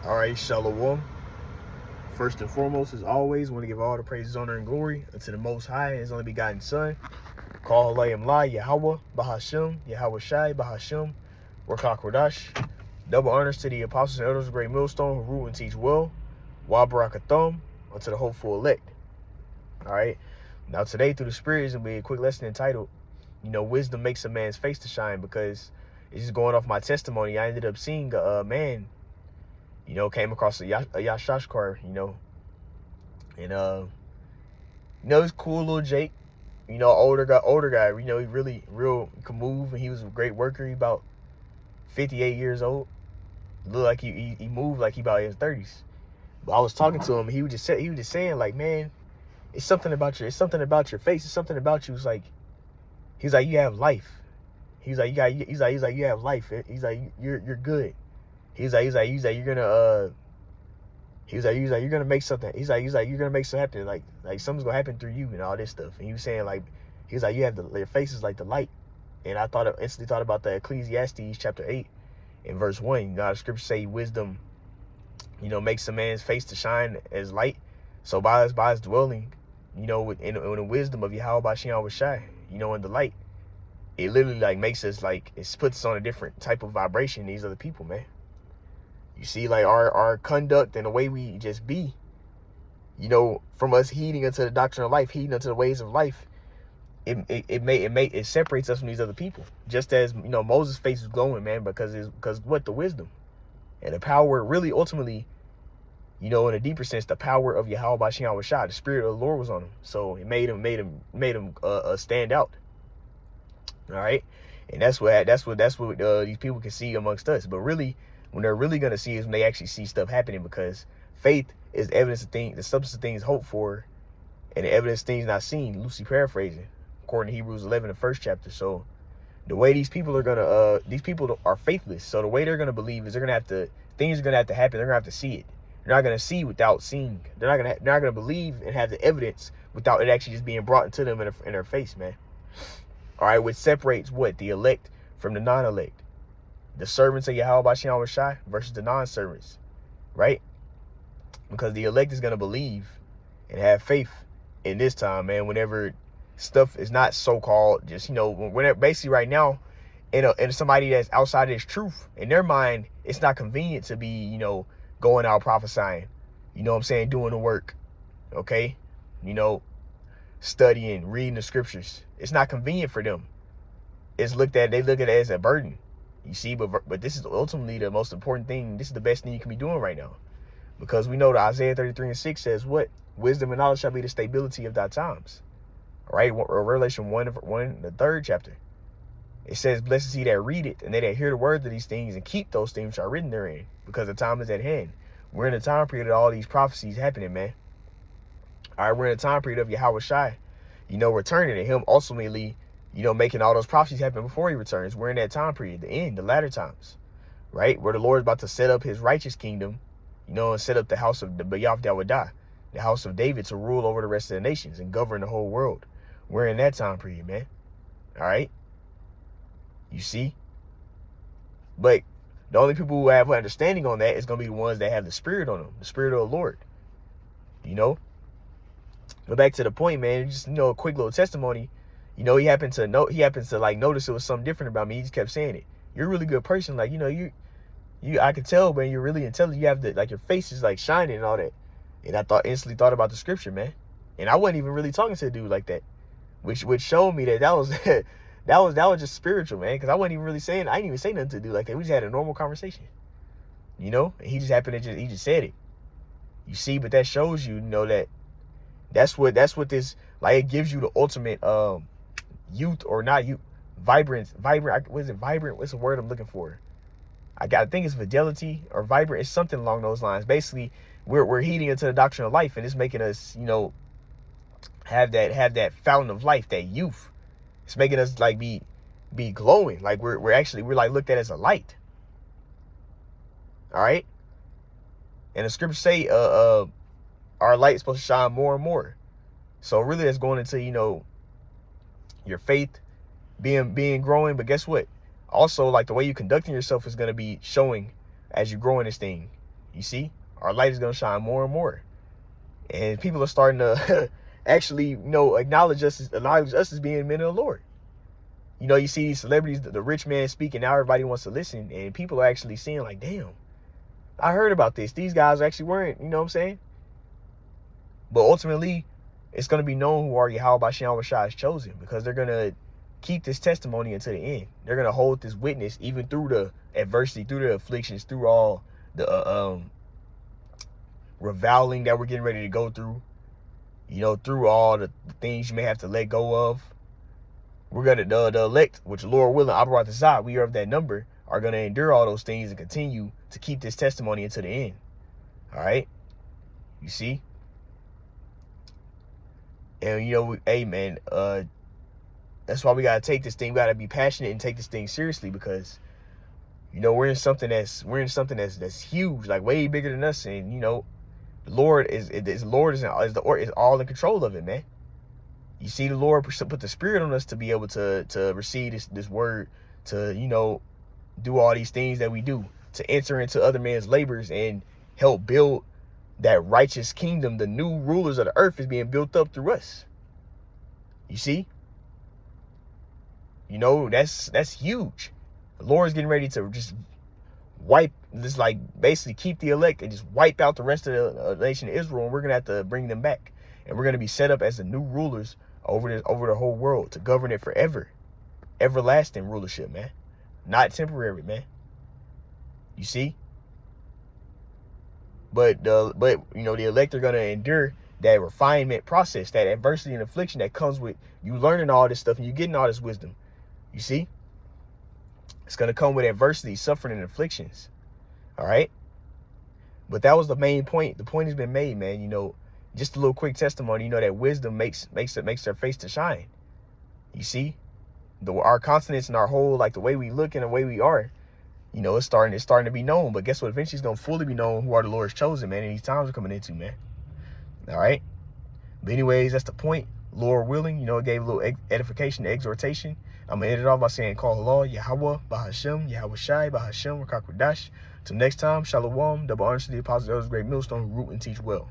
All right, Shalom. First and foremost, as always, I want to give all the praises, honor, and glory unto the Most High and His only begotten Son. Call Halayim La, Yahweh, Bahashim, Yahweh Shai, Bahashim, Rakak Radash. Double honors to the apostles and elders of Great Millstone who rule and teach well. Wa Barakathum, unto the hopeful elect. All right. Now today, through the Spirit, is going to be a quick lesson entitled, Wisdom Makes a Man's Face to Shine, because it's just going off my testimony. I ended up seeing a man, came across a Yashashkar, and he's cool little Jake, older guy, he really real can move, and he was a great worker. He about 58 years old. Looked like he moved like he about in his 30s. But I was talking to him, and he was just saying like, man, it's something about your face, it's something about you. It's like, he's like, you have life. He's like, you have life. He's like, you're good. He's like, you're gonna you're gonna make something. He's like, you're gonna make something happen. Like something's gonna happen through you and all this stuff. And he was saying like, he's like, you have your face is like the light. And I instantly thought about the Ecclesiastes chapter 8 and verse 1. The scripture say wisdom, makes a man's face to shine as light. So by his dwelling, in the wisdom of Yahweh Bashem Shai, in the light, it literally like makes us like, it puts us on a different type of vibration than these other people, man. You see, like our conduct and the way we just be, from us heeding unto the doctrine of life, heeding unto the ways of life, it separates us from these other people. Just as Moses' face is glowing, man, because the wisdom and the power, really ultimately, in a deeper sense, the power of Yahweh Bashem Shai, the Spirit of the Lord was on him, so it made him stand out. All right, and that's what these people can see amongst us, but really, when they're really going to see is when they actually see stuff happening, because faith is evidence of things, the substance of things hoped for, and the evidence of things not seen, loosely paraphrasing, according to Hebrews 11, the first chapter. So the way these people are faithless. So the way they're going to believe is things are going to have to happen. They're going to have to see it. They're not going to see without seeing. They're not going to believe and have the evidence without it actually just being brought into them in their face, man. All right, which separates what? The elect from the non-elect. The servants of Yahweh Bashem Shai versus the non-servants, right? Because the elect is going to believe and have faith in this time, man, whenever stuff is not so-called, just, whenever basically right now, in somebody that's outside of this truth, in their mind, it's not convenient to be, going out prophesying, doing the work, okay? Studying, reading the scriptures. It's not convenient for them. They look at it as a burden. You see, but this is ultimately the most important thing. This is the best thing you can be doing right now. Because we know that Isaiah 33:6 says what? Wisdom and knowledge shall be the stability of thy times. All right? Revelation 1, the 3rd chapter. It says, blessed is he that read it, and they that hear the words of these things and keep those things which are written therein, because the time is at hand. We're in a time period of all these prophecies happening, man. All right, we're in a time period of Yahweh Shai, returning, and him ultimately, making all those prophecies happen before he returns. We're in that time period, the end, the latter times, right? Where the Lord is about to set up his righteous kingdom, and set up the house of the Bayav Dawadah, the house of David, to rule over the rest of the nations and govern the whole world. We're in that time period, man. All right? You see? But the only people who have understanding on that is going to be the ones that have the Spirit on them, the Spirit of the Lord. But back to the point, man, just, a quick little testimony. He happens to notice it was something different about me. He just kept saying it. You're a really good person. Like, I could tell, man, you're really intelligent. You have your face is like shining and all that. And I instantly thought about the scripture, man. And I wasn't even really talking to a dude like that, which showed me that was that was just spiritual, man. Because I wasn't even really saying, I didn't even say nothing to a dude like that. We just had a normal conversation, and he just happened to he just said it. You see, but that shows you, that's what this, like, it gives you the ultimate youth, or not youth, vibrant. What is it? Vibrant. What's the word I'm looking for? I think it's fidelity or vibrant. It's something along those lines. Basically, we're heeding into the doctrine of life, and it's making us, have that fountain of life, that youth. It's making us like be glowing. Like we're like looked at as a light. All right. And the scriptures say our light is supposed to shine more and more. So really that's going into, your faith being growing. But guess what? Also, like, the way you're conducting yourself is going to be showing as you grow in this thing. You see, our light is going to shine more and more. And people are starting to actually, acknowledge us as being men of the Lord. You see these celebrities, the rich man speaking, now everybody wants to listen. And people are actually seeing like, damn, I heard about this. These guys actually weren't, you know what I'm saying? But ultimately, it's going to be known who are Yahweh Ba'Shem Rashai is chosen, because they're going to keep this testimony until the end. They're going to hold this witness even through the adversity, through the afflictions, through all the reviling that we're getting ready to go through, through all the things you may have to let go of. We're going to, the elect, which Lord willing, Abarat Zah, we are of that number, are going to endure all those things and continue to keep this testimony until the end. All right? You see? And, hey, man, that's why we got to take this thing. We got to be passionate and take this thing seriously, because, we're in something that's huge, like way bigger than us. And, the Lord is all in control of it, man. You see, the Lord put the Spirit on us to be able to receive this word, to, do all these things that we do, to enter into other men's labors and help build that righteous kingdom. The new rulers of the earth is being built up through us. You see? That's huge. The Lord's getting ready to just basically keep the elect and just wipe out the rest of the nation of Israel, and we're going to have to bring them back. And we're going to be set up as the new rulers over the whole world, to govern it forever. Everlasting rulership, man. Not temporary, man. You see? But the elect are going to endure that refinement process, that adversity and affliction that comes with you learning all this stuff and you getting all this wisdom. You see? It's going to come with adversity, suffering, and afflictions. All right? But that was the main point. The point has been made, man. Just a little quick testimony, that wisdom makes their face to shine. You see? Our consonants and our whole, like the way we look and the way we are, it's starting to be known. But guess what? Eventually it's going to fully be known who are the Lord's chosen, man. And these times are coming into, man. All right? But anyways, that's the point. Lord willing, it gave a little edification, exhortation. I'm going to end it off by saying, call Allah, Yahweh, Bahashem, Yahweh Shai, Bahashem, Rakakwadash. Till next time, Shalom, double honors to the apostles, elders, great millstone who root and teach well.